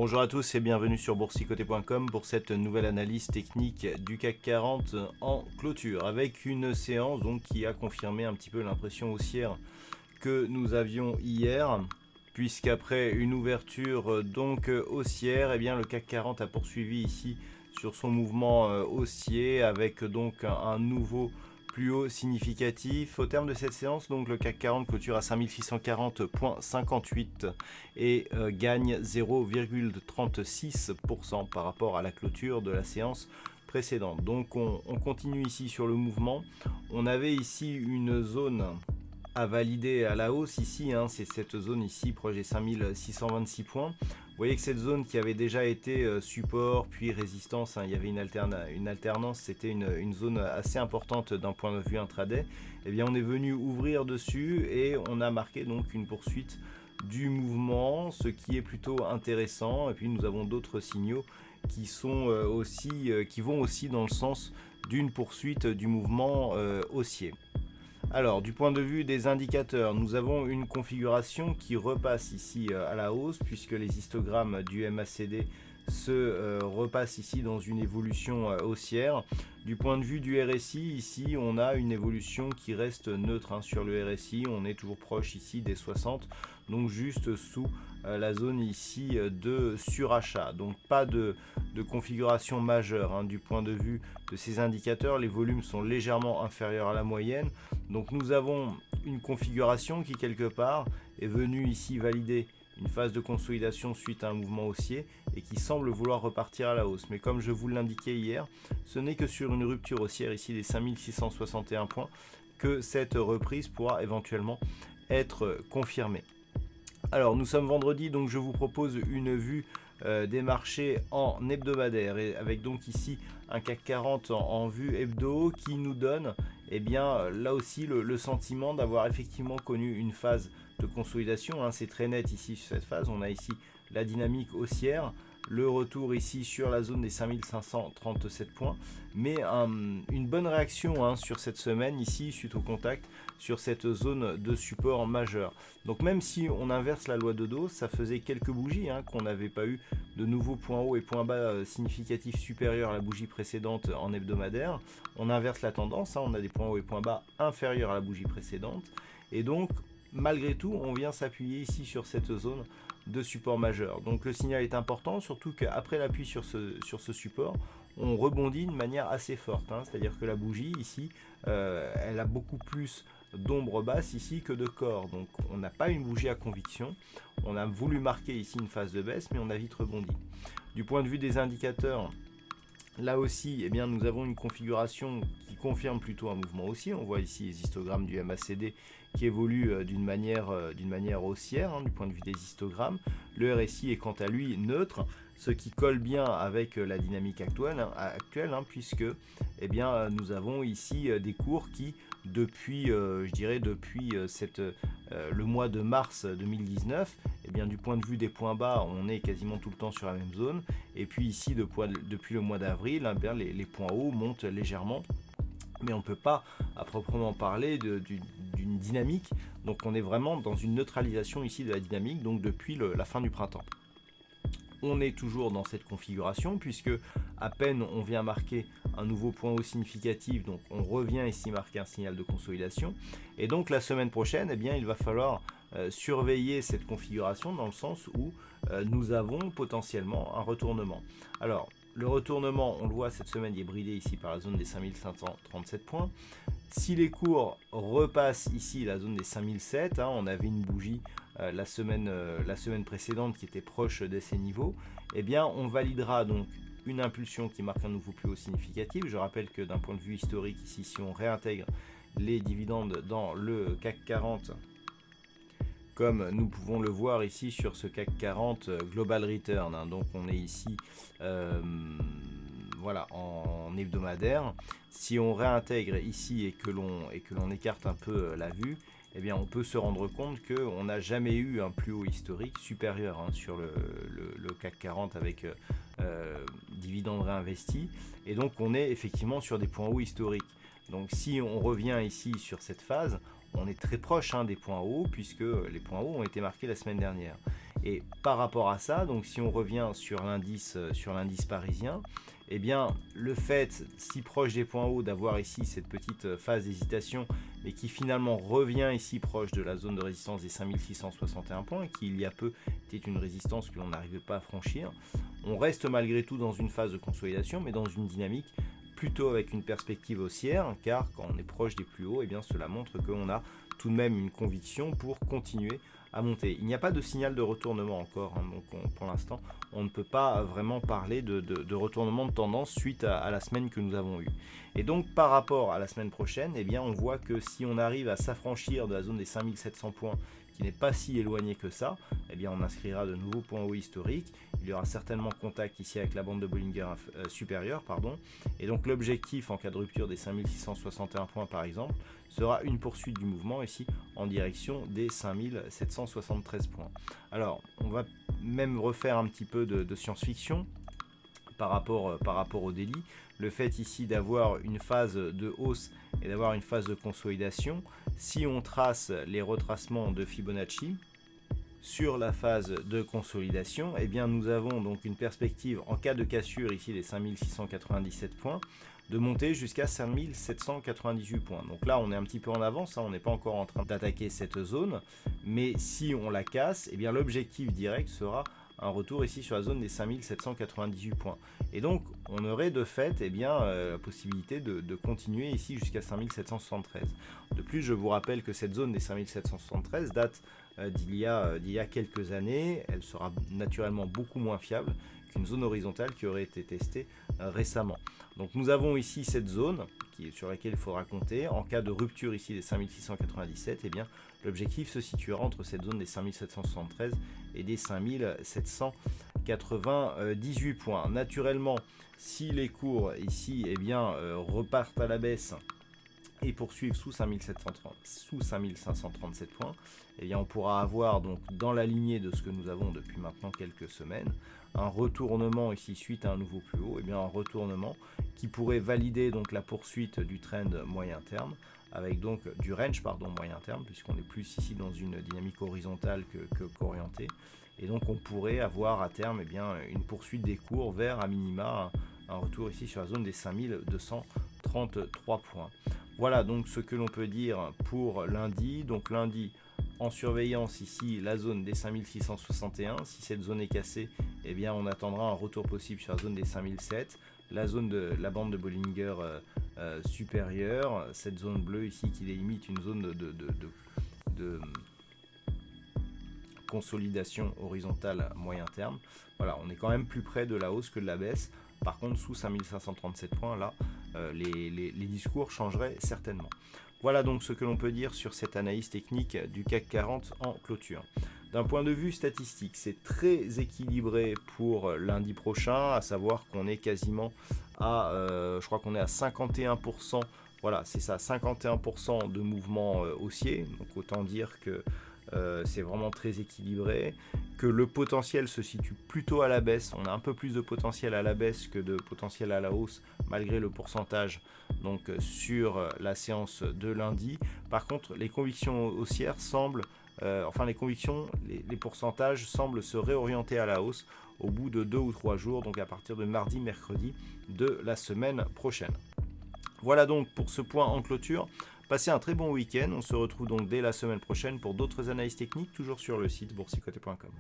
Bonjour à tous et bienvenue sur boursicoté.com pour cette nouvelle analyse technique du CAC 40 en clôture avec une séance donc qui a confirmé un petit peu l'impression haussière que nous avions hier, puisqu'après une ouverture donc haussière, eh bien le CAC 40 a poursuivi ici sur son mouvement haussier avec donc un nouveau plus haut significatif. Au terme de cette séance, donc le CAC 40 clôture à 5640,58 et gagne 0,36% par rapport à la clôture de la séance précédente. Donc on continue ici sur le mouvement. On avait ici une zone à valider à la hausse ici, c'est cette zone ici proche des 5626 points. Vous voyez que cette zone qui avait déjà été support puis résistance, il y avait une alternance, c'était une zone assez importante d'un point de vue intraday. Et bien on est venu ouvrir dessus et on a marqué donc une poursuite du mouvement, ce qui est plutôt intéressant. Et puis nous avons d'autres signaux qui sont qui vont aussi dans le sens d'une poursuite du mouvement haussier. Alors, du point de vue des indicateurs, nous avons une configuration qui repasse ici à la hausse puisque les histogrammes du MACD se repassent ici dans une évolution haussière. Du point de vue du RSI, ici, on a une évolution qui reste neutre sur le RSI. On est toujours proche ici des 60, donc juste sous la zone ici de surachat. Donc pas de configuration majeure du point de vue de ces indicateurs. Les volumes sont légèrement inférieurs à la moyenne. Donc nous avons une configuration qui quelque part est venue ici valider une phase de consolidation suite à un mouvement haussier et qui semble vouloir repartir à la hausse. Mais comme je vous l'indiquais hier, ce n'est que sur une rupture haussière ici des 5661 points que cette reprise pourra éventuellement être confirmée. Alors nous sommes vendredi, donc je vous propose une vue des marchés en hebdomadaire et avec donc ici un CAC 40 en vue hebdo qui nous donne bien là aussi le sentiment d'avoir effectivement connu une phase de consolidation. C'est très net ici sur cette phase. On a ici la dynamique haussière, le retour ici sur la zone des 5537 points, mais une bonne réaction sur cette semaine ici suite au contact sur cette zone de support majeur. Donc même si on inverse la loi de Dow, ça faisait quelques bougies qu'on n'avait pas eu de nouveaux points hauts et points bas significatifs supérieurs à la bougie précédente en hebdomadaire. On inverse la tendance, on a des points hauts et points bas inférieurs à la bougie précédente, et donc malgré tout on vient s'appuyer ici sur cette zone de support majeur. Donc le signal est important, surtout qu'après l'appui sur ce support, on rebondit de manière assez forte. C'est-à-dire que la bougie ici, elle a beaucoup plus d'ombre basse ici que de corps. Donc on n'a pas une bougie à conviction. On a voulu marquer ici une phase de baisse, mais on a vite rebondi. Du point de vue des indicateurs, là aussi, nous avons une configuration qui confirme plutôt un mouvement haussier. On voit ici les histogrammes du MACD qui évoluent d'une manière haussière du point de vue des histogrammes. Le RSI est quant à lui neutre, ce qui colle bien avec la dynamique actuelle puisque nous avons ici des cours qui, depuis le mois de mars 2019, du point de vue des points bas, on est quasiment tout le temps sur la même zone. Et puis ici, depuis le mois d'avril, les points hauts montent légèrement. Mais on ne peut pas à proprement parler d'une dynamique. Donc on est vraiment dans une neutralisation ici de la dynamique, donc depuis la fin du printemps. On est toujours dans cette configuration puisque à peine on vient marquer un nouveau point haut significatif, donc on revient ici marquer un signal de consolidation. Et donc la semaine prochaine, il va falloir surveiller cette configuration dans le sens où nous avons potentiellement un retournement. Alors le retournement, on le voit cette semaine, il est bridé ici par la zone des 5537 points. Si les cours repassent ici la zone des 5007, on avait une bougie la semaine précédente qui était proche de ces niveaux, on validera donc une impulsion qui marque un nouveau plus haut significatif. Je rappelle que d'un point de vue historique ici, si on réintègre les dividendes dans le CAC 40, comme nous pouvons le voir ici sur ce CAC 40 Global Return, donc on est ici en hebdomadaire. Si on réintègre ici et que l'on écarte un peu la vue, on peut se rendre compte qu'on n'a jamais eu un plus haut historique supérieur sur le CAC 40 avec dividendes réinvestis, et donc on est effectivement sur des points hauts historiques. Donc si on revient ici sur cette phase, on est très proche des points hauts puisque les points hauts ont été marqués la semaine dernière. Et par rapport à ça, donc si on revient sur l'indice parisien, eh bien le fait, si proche des points hauts, d'avoir ici cette petite phase d'hésitation, mais qui finalement revient ici proche de la zone de résistance des 5661 points, qui il y a peu était une résistance que l'on n'arrivait pas à franchir, on reste malgré tout dans une phase de consolidation, mais dans une dynamique plutôt avec une perspective haussière, car quand on est proche des plus hauts, eh bien cela montre qu'on a tout de même une conviction pour continuer à monter. Il n'y a pas de signal de retournement encore, hein, donc pour l'instant on ne peut pas vraiment parler de retournement de tendance suite à la semaine que nous avons eue. Et donc par rapport à la semaine prochaine, eh bien on voit que si on arrive à s'affranchir de la zone des 5700 points, qui n'est pas si éloigné que ça, eh bien on inscrira de nouveaux points hauts historiques. Il y aura certainement contact ici avec la bande de Bollinger supérieure, et donc l'objectif en cas de rupture des 5661 points par exemple sera une poursuite du mouvement ici en direction des 5773 points. Alors on va même refaire un petit peu de science-fiction par rapport au daily. Le fait ici d'avoir une phase de hausse et d'avoir une phase de consolidation, si on trace les retracements de Fibonacci sur la phase de consolidation, eh bien nous avons donc une perspective en cas de cassure ici des 5697 points de monter jusqu'à 5798 points. Donc là on est un petit peu en avance, hein, on n'est pas encore en train d'attaquer cette zone, mais si on la casse, eh bien l'objectif direct sera un retour ici sur la zone des 5798 points. Et donc, on aurait de fait la possibilité de continuer ici jusqu'à 5773. De plus, je vous rappelle que cette zone des 5773 date d'il y a quelques années. Elle sera naturellement beaucoup moins fiable qu'une zone horizontale qui aurait été testée récemment. Donc, nous avons ici cette zone sur laquelle il faudra compter. En cas de rupture ici des 5697, eh bien, l'objectif se situera entre cette zone des 5773 et des 5798 points. Naturellement, si les cours ici repartent à la baisse et poursuivent sous 5537 points, eh bien on pourra avoir donc dans la lignée de ce que nous avons depuis maintenant quelques semaines, un retournement ici suite à un nouveau plus haut, un retournement qui pourrait valider donc la poursuite du trend moyen terme, avec donc du range moyen terme, puisqu'on est plus ici dans une dynamique horizontale qu'orientée. Et donc on pourrait avoir à terme une poursuite des cours vers à minima un retour ici sur la zone des 5233 points. Voilà donc ce que l'on peut dire pour lundi. Donc lundi, en surveillance ici la zone des 5661. Si cette zone est cassée, eh bien on attendra un retour possible sur la zone des 5007. La zone de la bande de Bollinger supérieure, cette zone bleue ici qui délimite une zone de consolidation horizontale moyen terme. Voilà, on est quand même plus près de la hausse que de la baisse. Par contre, sous 5537 points, là, les discours changeraient certainement. Voilà donc ce que l'on peut dire sur cette analyse technique du CAC 40 en clôture. D'un point de vue statistique, c'est très équilibré pour lundi prochain, à savoir qu'on est quasiment à, je crois qu'on est à 51%, voilà, c'est ça, 51% de mouvement haussier, donc autant dire que c'est vraiment très équilibré, que le potentiel se situe plutôt à la baisse. On a un peu plus de potentiel à la baisse que de potentiel à la hausse, malgré le pourcentage donc sur la séance de lundi. Par contre, les convictions haussières semblent, les pourcentages semblent se réorienter à la hausse au bout de 2 ou 3 jours, donc à partir de mardi, mercredi de la semaine prochaine. Voilà donc pour ce point en clôture. Passez un très bon week-end. On se retrouve donc dès la semaine prochaine pour d'autres analyses techniques, toujours sur le site boursicoté.com.